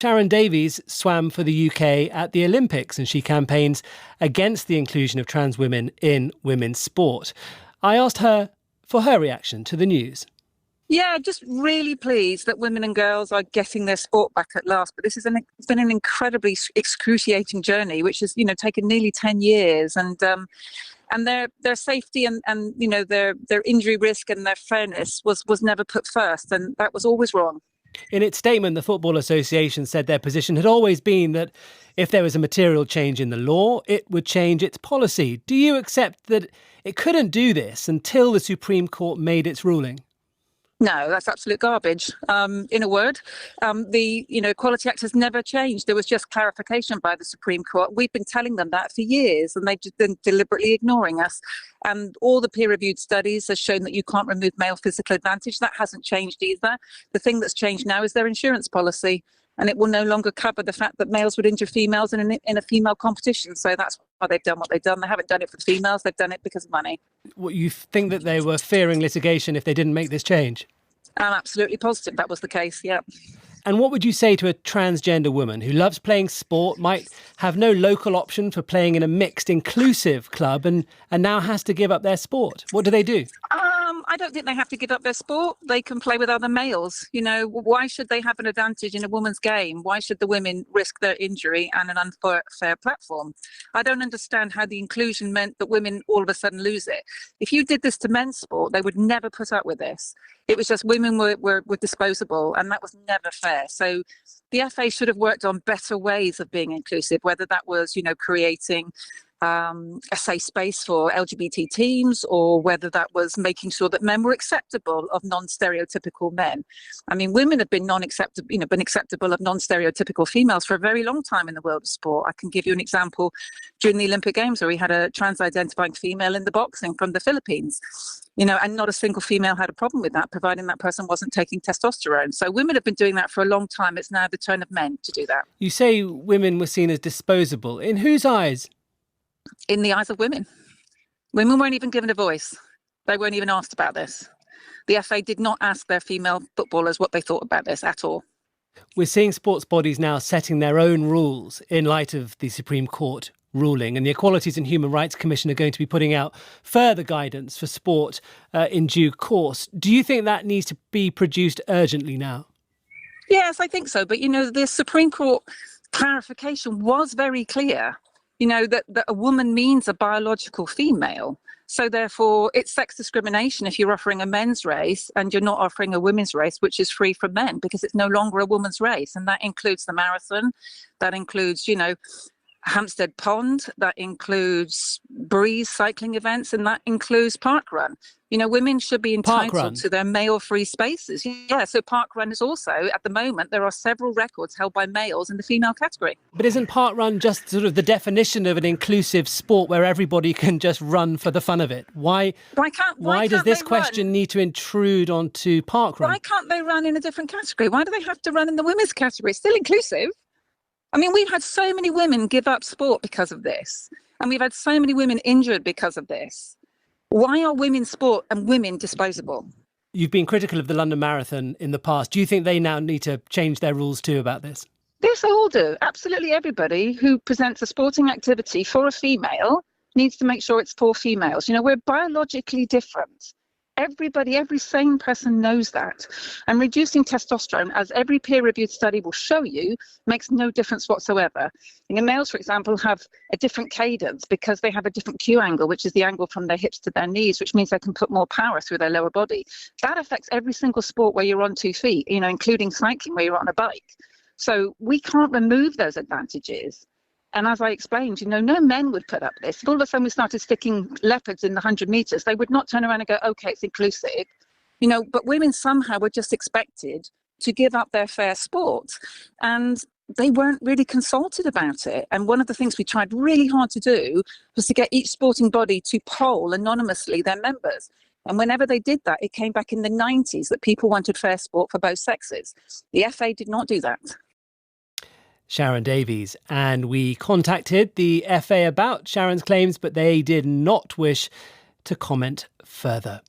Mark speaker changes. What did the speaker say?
Speaker 1: Sharron Davies swam for the UK at the Olympics, and she campaigns against the inclusion of trans women in women's sport. I asked her for her reaction to the news.
Speaker 2: Yeah, just really pleased that women and girls are getting their sport back at last. But this has been an incredibly excruciating journey, which has, taken nearly 10 years. And their safety and their injury risk and their fairness was never put first. And that was always wrong.
Speaker 1: In its statement, the Football Association said their position had always been that if there was a material change in the law, it would change its policy. Do you accept that it couldn't do this until the Supreme Court made its ruling?
Speaker 2: No, that's absolute garbage. In a word, the Equality Act has never changed. There was just clarification by the Supreme Court. We've been telling them that for years, and they've just been deliberately ignoring us. And all the peer-reviewed studies have shown that you can't remove male physical advantage. That hasn't changed either. The thing that's changed now is their insurance policy, and it will no longer cover the fact that males would injure females in a female competition. So that's why they've done what they've done. They haven't done it for the females. They've done it because of money.
Speaker 1: What, you think that they were fearing litigation if they didn't make this change?
Speaker 2: I'm absolutely positive that was the case, yeah.
Speaker 1: And what would you say to a transgender woman who loves playing sport, might have no local option for playing in a mixed, inclusive club and now has to give up their sport? What do they do?
Speaker 2: I don't think they have to give up their sport. They can play with other males. Why should they have an advantage in a woman's game? Why should the women risk their injury and an unfair platform? I don't understand how the inclusion meant that women all of a sudden lose it. If you did this to men's sport, they would never put up with this. It was just women were disposable, and that was never fair. So the FA should have worked on better ways of being inclusive, whether that was, creating a safe space for LGBT teams, or whether that was making sure that men were acceptable of non-stereotypical men. I mean, women have been acceptable of non-stereotypical females for a very long time in the world of sport. I can give you an example during the Olympic Games where we had a trans-identifying female in the boxing from the Philippines. And not a single female had a problem with that, providing that person wasn't taking testosterone. So women have been doing that for a long time. It's now the turn of men to do that.
Speaker 1: You say women were seen as disposable. In whose eyes?
Speaker 2: In the eyes of women. Women weren't even given a voice. They weren't even asked about this. The FA did not ask their female footballers what they thought about this at all.
Speaker 1: We're seeing sports bodies now setting their own rules in light of the Supreme Court ruling, and the Equalities and Human Rights Commission are going to be putting out further guidance for sport in due course. Do you think that needs to be produced urgently now?
Speaker 2: Yes, I think so. But, the Supreme Court clarification was very clear, that a woman means a biological female. So therefore, it's sex discrimination if you're offering a men's race and you're not offering a women's race, which is free from men, because it's no longer a woman's race. And that includes the marathon, that includes, Hampstead Pond, that includes breeze cycling events, and that includes parkrun. Women should be entitled to their male-free spaces. Yeah, so parkrun is also, at the moment, there are several records held by males in the female category.
Speaker 1: But isn't parkrun just sort of the definition of an inclusive sport where everybody can just run for the fun of it? Why does this question need to intrude onto parkrun?
Speaker 2: Why can't they run in a different category? Why do they have to run in the women's category? It's still inclusive. I mean, we've had so many women give up sport because of this, and we've had so many women injured because of this. Why are women's sport and women disposable?
Speaker 1: You've been critical of the London Marathon in the past. Do you think they now need to change their rules too about this?
Speaker 2: Yes, they all do. Absolutely everybody who presents a sporting activity for a female needs to make sure it's for females. We're biologically different. Every sane person knows that. And reducing testosterone, as every peer-reviewed study will show you, makes no difference whatsoever. Males, for example, have a different cadence because they have a different Q angle, which is the angle from their hips to their knees, which means they can put more power through their lower body. That affects every single sport where you're on 2 feet, including cycling where you're on a bike. So we can't remove those advantages. And as I explained, no men would put up this. If all of a sudden we started sticking leopards in the 100 meters, they would not turn around and go, okay, it's inclusive. But women somehow were just expected to give up their fair sport. And they weren't really consulted about it. And one of the things we tried really hard to do was to get each sporting body to poll anonymously their members. And whenever they did that, it came back in the 90s that people wanted fair sport for both sexes. The FA did not do that.
Speaker 1: Sharron Davies. And we contacted the FA about Sharron's claims, but they did not wish to comment further.